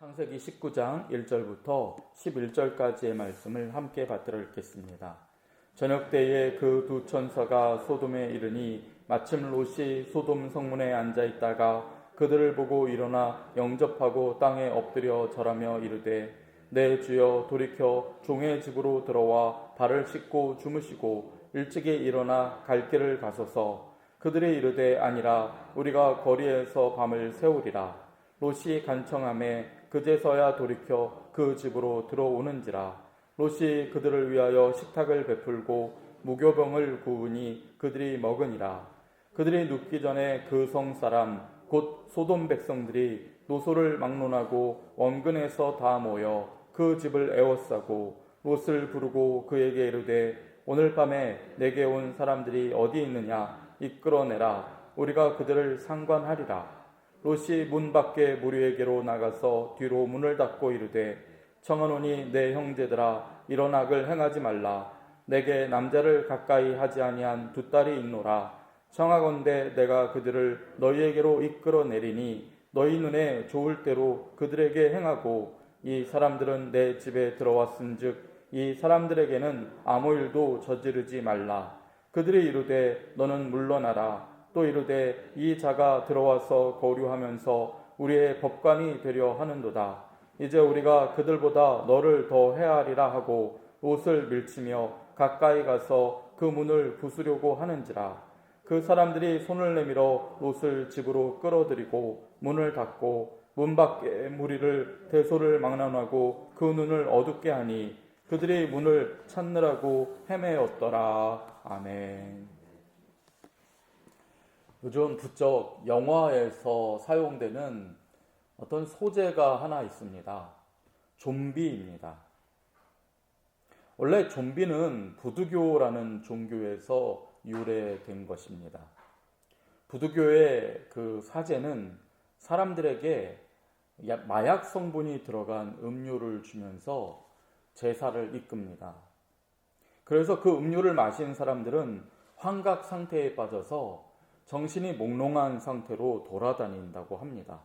창세기 19장 1절부터 11절까지의 말씀을 함께 받들어 읽겠습니다. 저녁 때에 그 두 천사가 소돔에 이르니 마침 롯이 소돔 성문에 앉아 있다가 그들을 보고 일어나 영접하고 땅에 엎드려 절하며 이르되 내 주여 돌이켜 종의 집으로 들어와 발을 씻고 주무시고 일찍이 일어나 갈 길을 가소서. 그들이 이르되 아니라 우리가 거리에서 밤을 새우리라. 롯이 간청하매 그제서야 돌이켜 그 집으로 들어오는지라. 롯이 그들을 위하여 식탁을 베풀고 무교병을 구우니 그들이 먹으니라. 그들이 눕기 전에 그 성 사람 곧 소돔 백성들이 노소를 막론하고 원근에서 다 모여 그 집을 에워싸고 롯을 부르고 그에게 이르되 오늘 밤에 내게 온 사람들이 어디 있느냐 이끌어내라. 우리가 그들을 상관하리라. 롯이 문 밖에 무리에게로 나가서 뒤로 문을 닫고 이르되 청하노니 내 형제들아 이런 악을 행하지 말라. 내게 남자를 가까이 하지 아니한 두 딸이 있노라. 청하건대 내가 그들을 너희에게로 이끌어내리니 너희 눈에 좋을 대로 그들에게 행하고 이 사람들은 내 집에 들어왔은즉 이 사람들에게는 아무 일도 저지르지 말라. 그들이 이르되 너는 물러나라. 또 이르되 이 자가 들어와서 거류하면서 우리의 법관이 되려 하는도다. 이제 우리가 그들보다 너를 더 해하리라 하고 롯을 밀치며 가까이 가서 그 문을 부수려고 하는지라. 그 사람들이 손을 내밀어 롯을 집으로 끌어들이고 문을 닫고 문 밖에 무리를 대소를 막론하고 그 눈을 어둡게 하니 그들이 문을 찾느라고 헤매었더라. 아멘. 요즘 부쩍 영화에서 사용되는 어떤 소재가 하나 있습니다. 좀비입니다. 원래 좀비는 부두교라는 종교에서 유래된 것입니다. 부두교의 그 사제는 사람들에게 마약 성분이 들어간 음료를 주면서 제사를 이끕니다. 그래서 그 음료를 마신 사람들은 환각 상태에 빠져서 정신이 몽롱한 상태로 돌아다닌다고 합니다.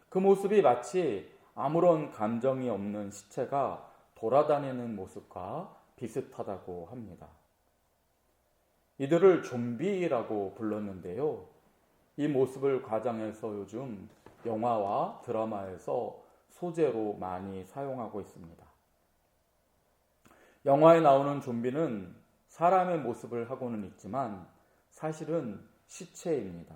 그 모습이 마치 아무런 감정이 없는 시체가 돌아다니는 모습과 비슷하다고 합니다. 이들을 좀비라고 불렀는데요. 이 모습을 과장해서 요즘 영화와 드라마에서 소재로 많이 사용하고 있습니다. 영화에 나오는 좀비는 사람의 모습을 하고는 있지만 사실은 시체입니다.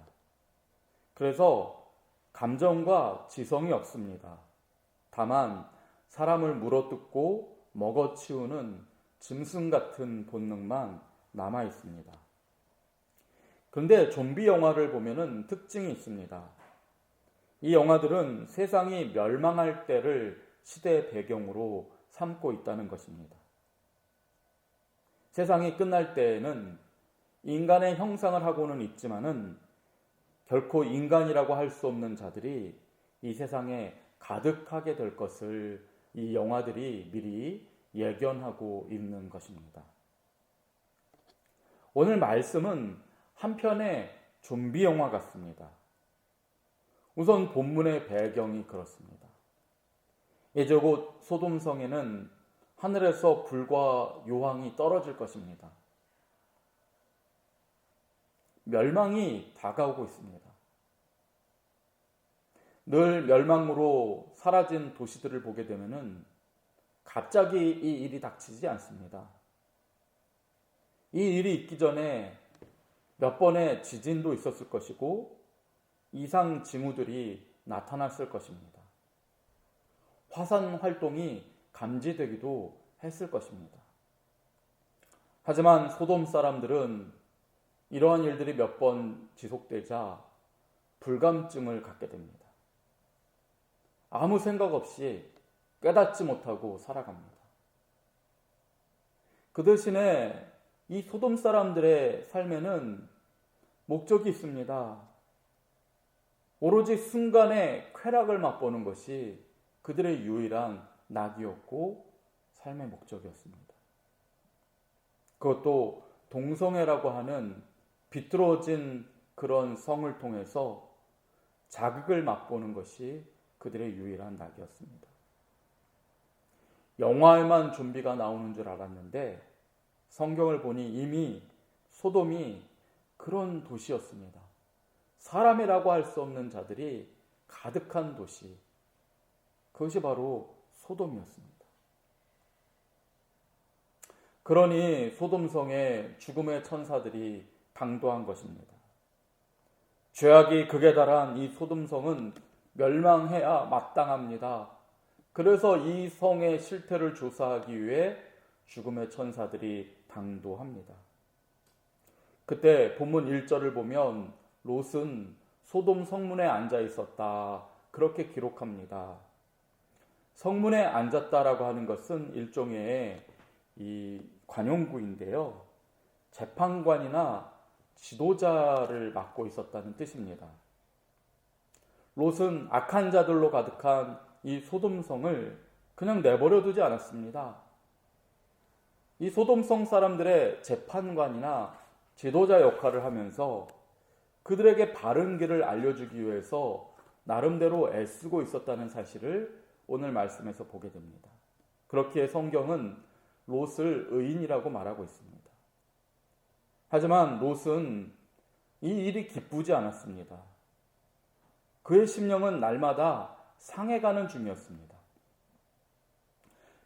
그래서 감정과 지성이 없습니다. 다만 사람을 물어뜯고 먹어치우는 짐승 같은 본능만 남아 있습니다. 그런데 좀비 영화를 보면은 특징이 있습니다. 이 영화들은 세상이 멸망할 때를 시대 배경으로 삼고 있다는 것입니다. 세상이 끝날 때에는 인간의 형상을 하고는 있지만은 결코 인간이라고 할 수 없는 자들이 이 세상에 가득하게 될 것을 이 영화들이 미리 예견하고 있는 것입니다. 오늘 말씀은 한편의 좀비 영화 같습니다. 우선 본문의 배경이 그렇습니다. 이제 곧 소돔성에는 하늘에서 불과 요항이 떨어질 것입니다. 멸망이 다가오고 있습니다. 늘 멸망으로 사라진 도시들을 보게 되면은 갑자기 이 일이 닥치지 않습니다. 이 일이 있기 전에 몇 번의 지진도 있었을 것이고 이상 징후들이 나타났을 것입니다. 화산 활동이 감지되기도 했을 것입니다. 하지만 소돔 사람들은 이러한 일들이 몇 번 지속되자 불감증을 갖게 됩니다. 아무 생각 없이 깨닫지 못하고 살아갑니다. 그 대신에 이 소돔 사람들의 삶에는 목적이 있습니다. 오로지 순간의 쾌락을 맛보는 것이 그들의 유일한 낙이었고 삶의 목적이었습니다. 그것도 동성애라고 하는 비뚤어진 그런 성을 통해서 자극을 맛보는 것이 그들의 유일한 낙이었습니다. 영화에만 좀비가 나오는 줄 알았는데 성경을 보니 이미 소돔이 그런 도시였습니다. 사람이라고 할 수 없는 자들이 가득한 도시, 그것이 바로 소돔이었습니다. 그러니 소돔성에 죽음의 천사들이 당도한 것입니다. 죄악이 극에 달한 이 소돔성은 멸망해야 마땅합니다. 그래서 이 성의 실태를 조사하기 위해 죽음의 천사들이 당도합니다. 그때 본문 1절을 보면 롯은 소돔 성문에 앉아 있었다, 그렇게 기록합니다. 성문에 앉았다라고 하는 것은 일종의 이 관용구인데요, 재판관이나 지도자를 맡고 있었다는 뜻입니다. 롯은 악한 자들로 가득한 이 소돔성을 그냥 내버려 두지 않았습니다. 이 소돔성 사람들의 재판관이나 지도자 역할을 하면서 그들에게 바른 길을 알려주기 위해서 나름대로 애쓰고 있었다는 사실을 오늘 말씀에서 보게 됩니다. 그렇기에 성경은 롯을 의인이라고 말하고 있습니다. 하지만 롯은 이 일이 기쁘지 않았습니다. 그의 심령은 날마다 상해가는 중이었습니다.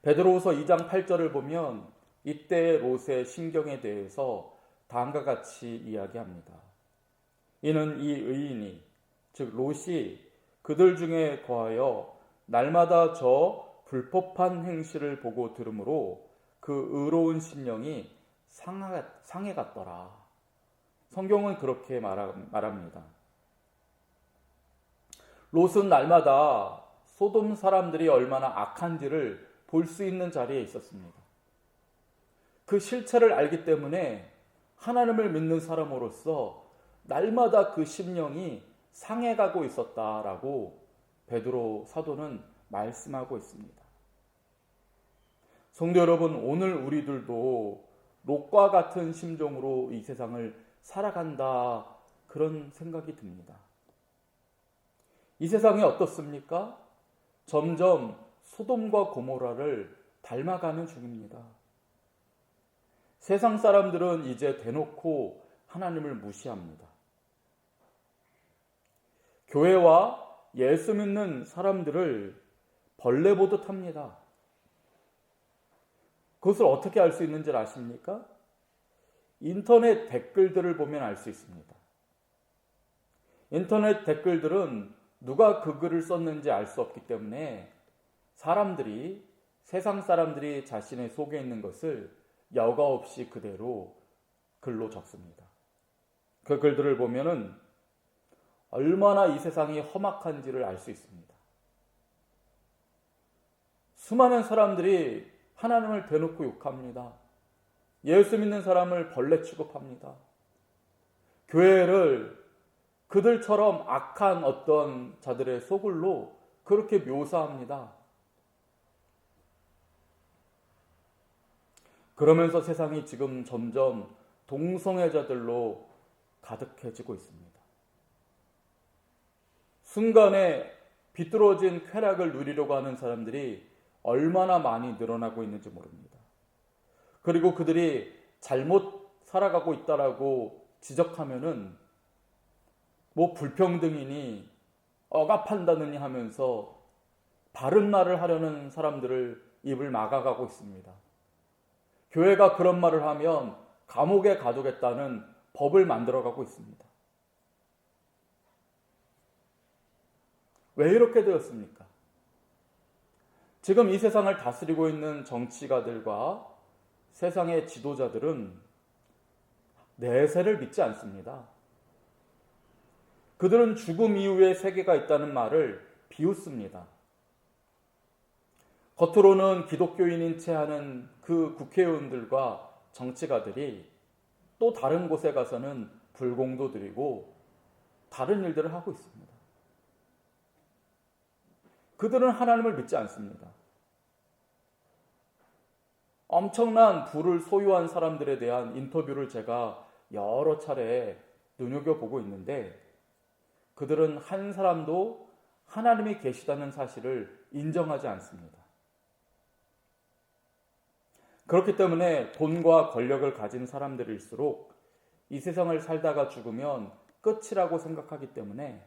베드로후서 2장 8절을 보면 이때의 롯의 심경에 대해서 다음과 같이 이야기합니다. 이는 이 의인이, 즉 롯이 그들 중에 거하여 날마다 저 불법한 행실을 보고 들으므로 그 의로운 심령이 상해갔더라. 성경은 그렇게 말합니다. 롯은 날마다 소돔 사람들이 얼마나 악한지를 볼 수 있는 자리에 있었습니다. 그 실체를 알기 때문에 하나님을 믿는 사람으로서 날마다 그 심령이 상해가고 있었다라고 베드로 사도는 말씀하고 있습니다. 성도 여러분, 오늘 우리들도 롯과 같은 심정으로 이 세상을 살아간다, 그런 생각이 듭니다. 이 세상이 어떻습니까? 점점 소돔과 고모라를 닮아가는 중입니다. 세상 사람들은 이제 대놓고 하나님을 무시합니다. 교회와 예수 믿는 사람들을 벌레 보듯 합니다. 그것을 어떻게 알 수 있는지 아십니까? 인터넷 댓글들을 보면 알 수 있습니다. 인터넷 댓글들은 누가 그 글을 썼는지 알 수 없기 때문에 세상 사람들이 자신의 속에 있는 것을 여과 없이 그대로 글로 적습니다. 그 글들을 보면은 얼마나 이 세상이 험악한지를 알 수 있습니다. 수많은 사람들이 하나님을 대놓고 욕합니다. 예수 믿는 사람을 벌레 취급합니다. 교회를 그들처럼 악한 어떤 자들의 소굴로 그렇게 묘사합니다. 그러면서 세상이 지금 점점 동성애자들로 가득해지고 있습니다. 순간에 비뚤어진 쾌락을 누리려고 하는 사람들이 얼마나 많이 늘어나고 있는지 모릅니다. 그리고 그들이 잘못 살아가고 있다라고 지적하면은 불평등이니 억압한다느니 하면서 바른 말을 하려는 사람들을 입을 막아가고 있습니다. 교회가 그런 말을 하면 감옥에 가두겠다는 법을 만들어가고 있습니다. 왜 이렇게 되었습니까? 지금 이 세상을 다스리고 있는 정치가들과 세상의 지도자들은 내세를 믿지 않습니다. 그들은 죽음 이후에 세계가 있다는 말을 비웃습니다. 겉으로는 기독교인인 채 하는 그 국회의원들과 정치가들이 또 다른 곳에 가서는 불공도 드리고 다른 일들을 하고 있습니다. 그들은 하나님을 믿지 않습니다. 엄청난 부를 소유한 사람들에 대한 인터뷰를 제가 여러 차례 눈여겨보고 있는데 그들은 한 사람도 하나님이 계시다는 사실을 인정하지 않습니다. 그렇기 때문에 돈과 권력을 가진 사람들일수록 이 세상을 살다가 죽으면 끝이라고 생각하기 때문에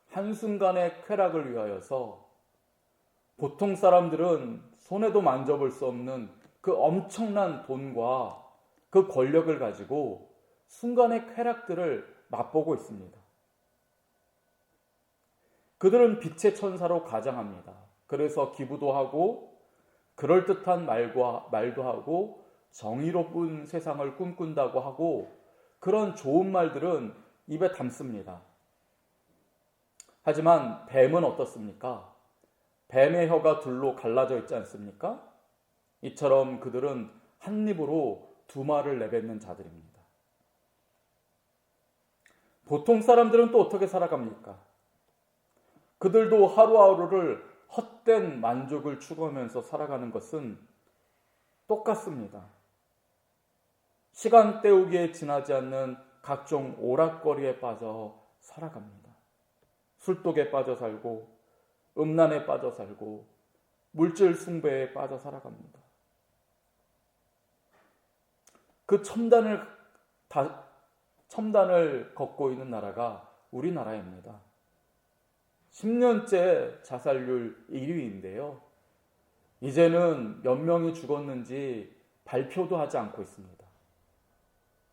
한순간의 쾌락을 위하여서 보통 사람들은 손에도 만져볼 수 없는 그 엄청난 돈과 그 권력을 가지고 순간의 쾌락들을 맛보고 있습니다. 그들은 빛의 천사로 가장합니다. 그래서 기부도 하고 그럴듯한 말도 하고 정의로운 세상을 꿈꾼다고 하고 그런 좋은 말들은 입에 담습니다. 하지만 뱀은 어떻습니까? 뱀의 혀가 둘로 갈라져 있지 않습니까? 이처럼 그들은 한 입으로 두 말을 내뱉는 자들입니다. 보통 사람들은 또 어떻게 살아갑니까? 그들도 하루하루를 헛된 만족을 추구하면서 살아가는 것은 똑같습니다. 시간 때우기에 지나지 않는 각종 오락거리에 빠져 살아갑니다. 술독에 빠져 살고 음란에 빠져 살고 물질 숭배에 빠져 살아갑니다. 그 첨단을 걷고 있는 나라가 우리나라입니다. 10년째 자살률 1위인데요. 이제는 몇 명이 죽었는지 발표도 하지 않고 있습니다.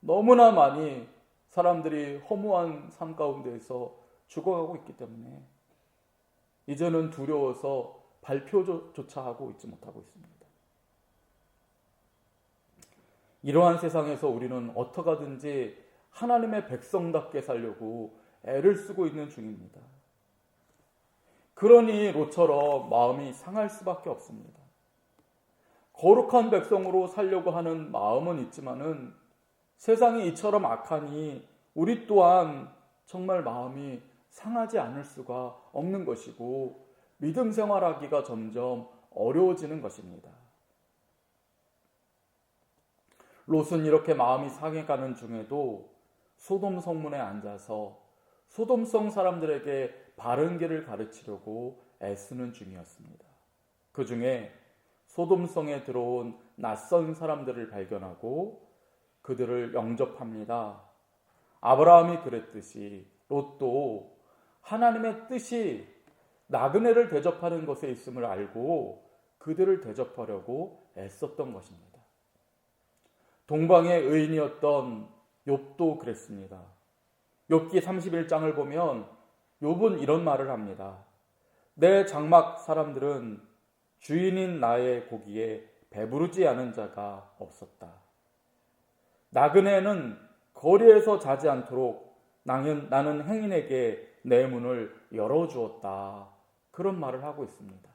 너무나 많이 사람들이 허무한 삶 가운데에서 죽어가고 있기 때문에 이제는 두려워서 발표조차 하고 있지 못하고 있습니다. 이러한 세상에서 우리는 어떻게 하든지 하나님의 백성답게 살려고 애를 쓰고 있는 중입니다. 그러니 롯처럼 마음이 상할 수밖에 없습니다. 거룩한 백성으로 살려고 하는 마음은 있지만은 세상이 이처럼 악하니 우리 또한 정말 마음이 상하지 않을 수가 없는 것이고 믿음 생활하기가 점점 어려워지는 것입니다. 롯은 이렇게 마음이 상해가는 중에도 소돔 성문에 앉아서 소돔성 사람들에게 바른 길을 가르치려고 애쓰는 중이었습니다. 그 중에 소돔성에 들어온 낯선 사람들을 발견하고 그들을 영접합니다. 아브라함이 그랬듯이 롯도 하나님의 뜻이 나그네를 대접하는 것에 있음을 알고 그들을 대접하려고 애썼던 것입니다. 동방의 의인이었던 욥도 그랬습니다. 욥기 31장을 보면 욥은 이런 말을 합니다. 내 장막 사람들은 주인인 나의 고기에 배부르지 않은 자가 없었다. 나그네는 거리에서 자지 않도록 나는 행인에게 내 문을 열어주었다. 그런 말을 하고 있습니다.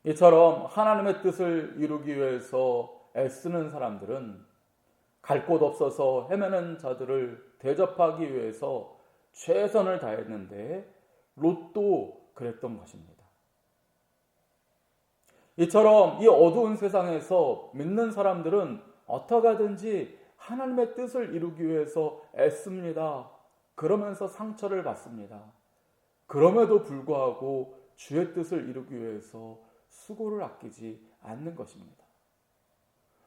이처럼 하나님의 뜻을 이루기 위해서 애쓰는 사람들은 갈 곳 없어서 헤매는 자들을 대접하기 위해서 최선을 다했는데 롯도 그랬던 것입니다. 이처럼 이 어두운 세상에서 믿는 사람들은 어떻게 하든지 하나님의 뜻을 이루기 위해서 애씁니다. 그러면서 상처를 받습니다. 그럼에도 불구하고 주의 뜻을 이루기 위해서 수고를 아끼지 않는 것입니다.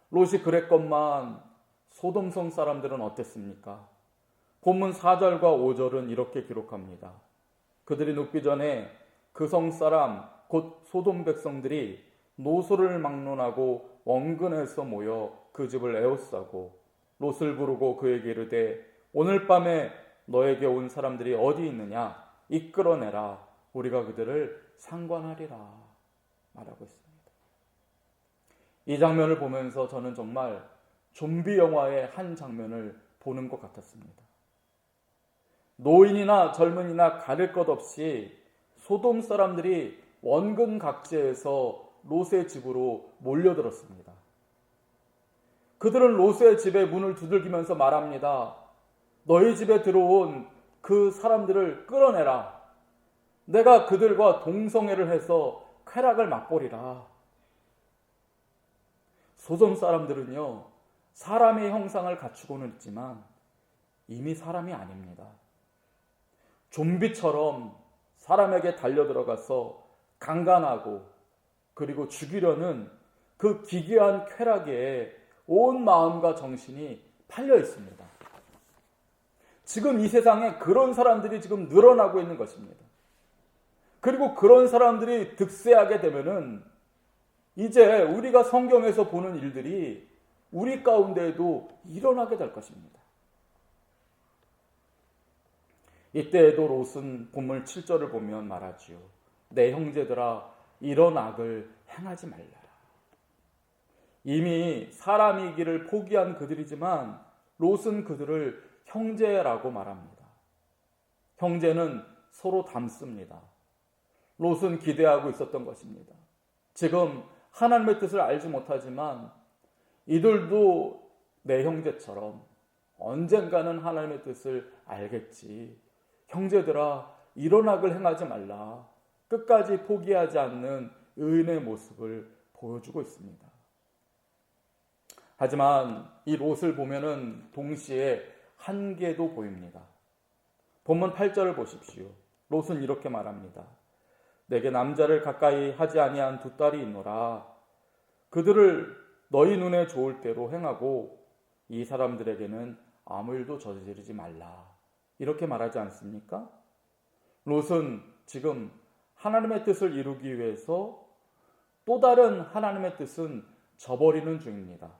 롯이 그랬건만 소돔성 사람들은 어땠습니까? 본문 4절과 5절은 이렇게 기록합니다. 그들이 눕기 전에 그 성 사람 곧 소돔 백성들이 노소를 막론하고 원근에서 모여 그 집을 에워싸고 롯을 부르고 그에게 이르되 오늘 밤에 너에게 온 사람들이 어디 있느냐 이끌어내라 우리가 그들을 상관하리라 말하고 있습니다. 이 장면을 보면서 저는 정말 좀비 영화의 한 장면을 보는 것 같았습니다. 노인이나 젊은이나 가릴 것 없이 소돔 사람들이 원근 각지에서 롯의 집으로 몰려들었습니다. 그들은 롯의 집의 문을 두들기면서 말합니다. 너희 집에 들어온 그 사람들을 끌어내라. 내가 그들과 동성애를 해서 쾌락을 맛보리라. 소돔 사람들은요, 사람의 형상을 갖추고는 있지만 이미 사람이 아닙니다. 좀비처럼 사람에게 달려들어가서 강간하고 그리고 죽이려는 그 기괴한 쾌락에 온 마음과 정신이 팔려 있습니다. 지금 이 세상에 그런 사람들이 지금 늘어나고 있는 것입니다. 그리고 그런 사람들이 득세하게 되면은 이제 우리가 성경에서 보는 일들이 우리 가운데에도 일어나게 될 것입니다. 이때에도 롯은 본문 7절을 보면 말하지요. 내 형제들아 이런 악을 행하지 말라. 이미 사람이기를 포기한 그들이지만 롯은 그들을 형제라고 말합니다. 형제는 서로 닮습니다. 롯은 기대하고 있었던 것입니다. 지금 하나님의 뜻을 알지 못하지만 이들도 내 형제처럼 언젠가는 하나님의 뜻을 알겠지. 형제들아 이런 악을 행하지 말라. 끝까지 포기하지 않는 의인의 모습을 보여주고 있습니다. 하지만 이 롯을 보면은 동시에 한계도 보입니다. 본문 8절을 보십시오. 롯은 이렇게 말합니다. 내게 남자를 가까이 하지 아니한 두 딸이 있노라. 그들을 너희 눈에 좋을 대로 행하고 이 사람들에게는 아무 일도 저지르지 말라. 이렇게 말하지 않습니까? 롯은 지금 하나님의 뜻을 이루기 위해서 또 다른 하나님의 뜻은 저버리는 중입니다.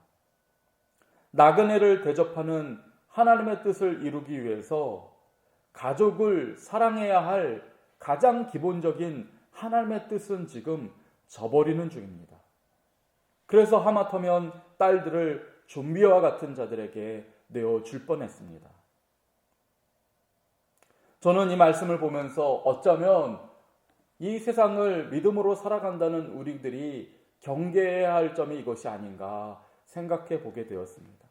나그네를 대접하는 하나님의 뜻을 이루기 위해서 가족을 사랑해야 할 가장 기본적인 하나님의 뜻은 지금 저버리는 중입니다. 그래서 하마터면 딸들을 좀비와 같은 자들에게 내어줄 뻔했습니다. 저는 이 말씀을 보면서 어쩌면 이 세상을 믿음으로 살아간다는 우리들이 경계해야 할 점이 이것이 아닌가 생각해 보게 되었습니다.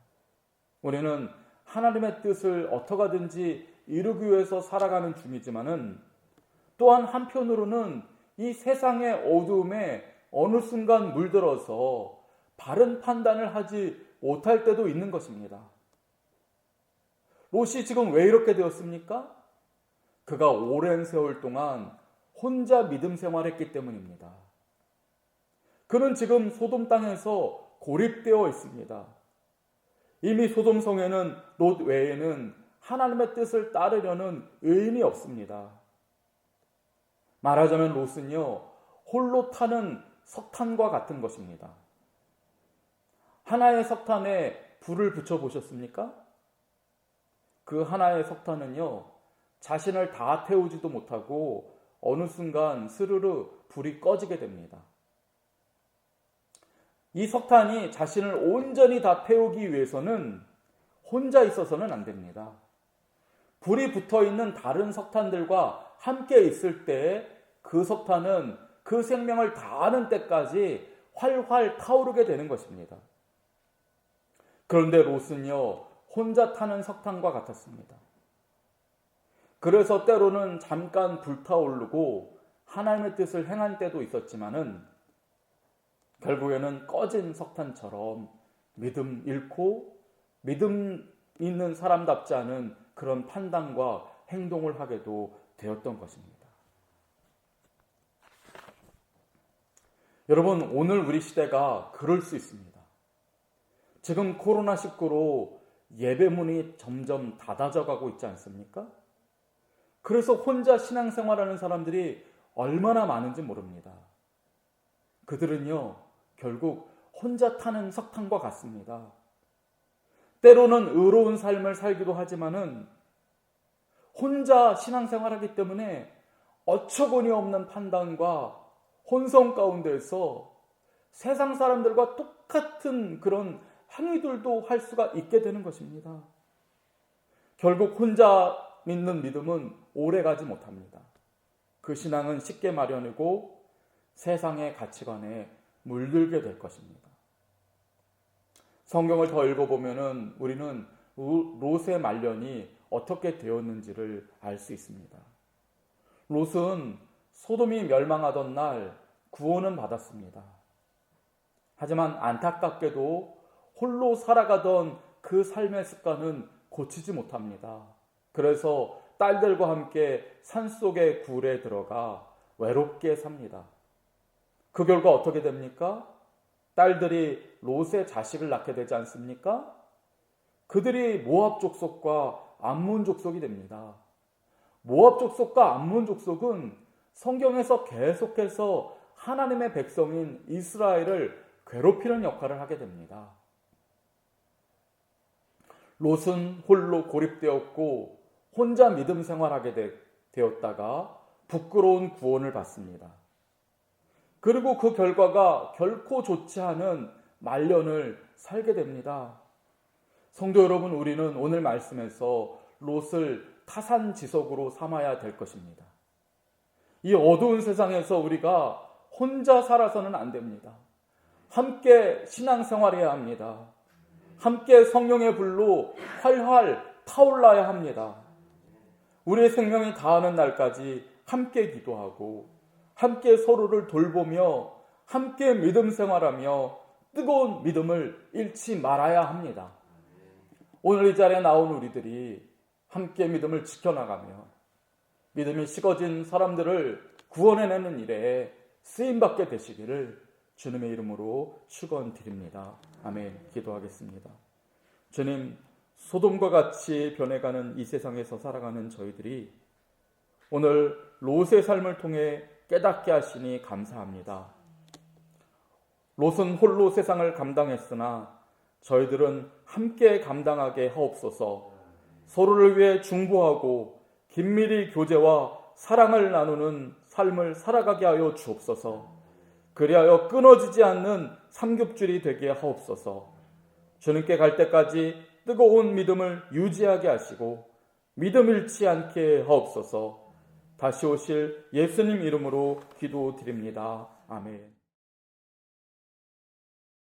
우리는 하나님의 뜻을 어떻게 하든지 이루기 위해서 살아가는 중이지만은 또한 한편으로는 이 세상의 어두움에 어느 순간 물들어서 바른 판단을 하지 못할 때도 있는 것입니다. 롯이 지금 왜 이렇게 되었습니까? 그가 오랜 세월 동안 혼자 믿음 생활했기 때문입니다. 그는 지금 소돔 땅에서 고립되어 있습니다. 이미 소돔 성에는 롯 외에는 하나님의 뜻을 따르려는 의인이 없습니다. 말하자면 롯은요, 홀로 타는 석탄과 같은 것입니다. 하나의 석탄에 불을 붙여 보셨습니까? 그 하나의 석탄은요, 자신을 다 태우지도 못하고 어느 순간 스르르 불이 꺼지게 됩니다. 이 석탄이 자신을 온전히 다 태우기 위해서는 혼자 있어서는 안 됩니다. 불이 붙어 있는 다른 석탄들과 함께 있을 때 그 석탄은 그 생명을 다하는 때까지 활활 타오르게 되는 것입니다. 그런데 롯은요, 혼자 타는 석탄과 같았습니다. 그래서 때로는 잠깐 불타오르고 하나님의 뜻을 행한 때도 있었지만은 결국에는 꺼진 석탄처럼 믿음 잃고 믿음 있는 사람답지 않은 그런 판단과 행동을 하게도 되었던 것입니다. 여러분, 오늘 우리 시대가 그럴 수 있습니다. 지금 코로나19로 예배문이 점점 닫아져 가고 있지 않습니까? 그래서 혼자 신앙생활하는 사람들이 얼마나 많은지 모릅니다. 그들은요, 결국 혼자 타는 석탄과 같습니다. 때로는 의로운 삶을 살기도 하지만은 혼자 신앙생활하기 때문에 어처구니 없는 판단과 혼성 가운데서 세상 사람들과 똑같은 그런 행위들도 할 수가 있게 되는 것입니다. 결국 혼자 믿는 믿음은 오래가지 못합니다. 그 신앙은 쉽게 마련이고 세상의 가치관에 물들게 될 것입니다. 성경을 더 읽어보면은 우리는 롯의 말년이 어떻게 되었는지를 알 수 있습니다. 롯은 소돔이 멸망하던 날 구원은 받았습니다. 하지만 안타깝게도 홀로 살아가던 그 삶의 습관은 고치지 못합니다. 그래서 딸들과 함께 산속의 굴에 들어가 외롭게 삽니다. 그 결과 어떻게 됩니까? 딸들이 롯의 자식을 낳게 되지 않습니까? 그들이 모압 족속과 암몬 족속이 됩니다. 모압 족속과 암몬 족속은 성경에서 계속해서 하나님의 백성인 이스라엘을 괴롭히는 역할을 하게 됩니다. 롯은 홀로 고립되었고 혼자 믿음 생활하게 되었다가 부끄러운 구원을 받습니다. 그리고 그 결과가 결코 좋지 않은 말년을 살게 됩니다. 성도 여러분, 우리는 오늘 말씀에서 롯을 타산지석으로 삼아야 될 것입니다. 이 어두운 세상에서 우리가 혼자 살아서는 안 됩니다. 함께 신앙생활해야 합니다. 함께 성령의 불로 활활 타올라야 합니다. 우리의 생명이 다하는 날까지 함께 기도하고 함께 서로를 돌보며 함께 믿음 생활하며 뜨거운 믿음을 잃지 말아야 합니다. 오늘 이 자리에 나온 우리들이 함께 믿음을 지켜나가며 믿음이 식어진 사람들을 구원해내는 일에 쓰임받게 되시기를 주님의 이름으로 축원드립니다. 아멘. 기도하겠습니다. 주님, 소돔과 같이 변해가는 이 세상에서 살아가는 저희들이 오늘 롯의 삶을 통해 깨닫게 하시니 감사합니다. 롯은 홀로 세상을 감당했으나 저희들은 함께 감당하게 하옵소서. 서로를 위해 중보하고 긴밀히 교제와 사랑을 나누는 삶을 살아가게 하여 주옵소서. 그리하여 끊어지지 않는 삼겹줄이 되게 하옵소서. 주님께 갈 때까지 뜨거운 믿음을 유지하게 하시고 믿음 잃지 않게 하옵소서. 다시 오실 예수님 이름으로 기도드립니다. 아멘.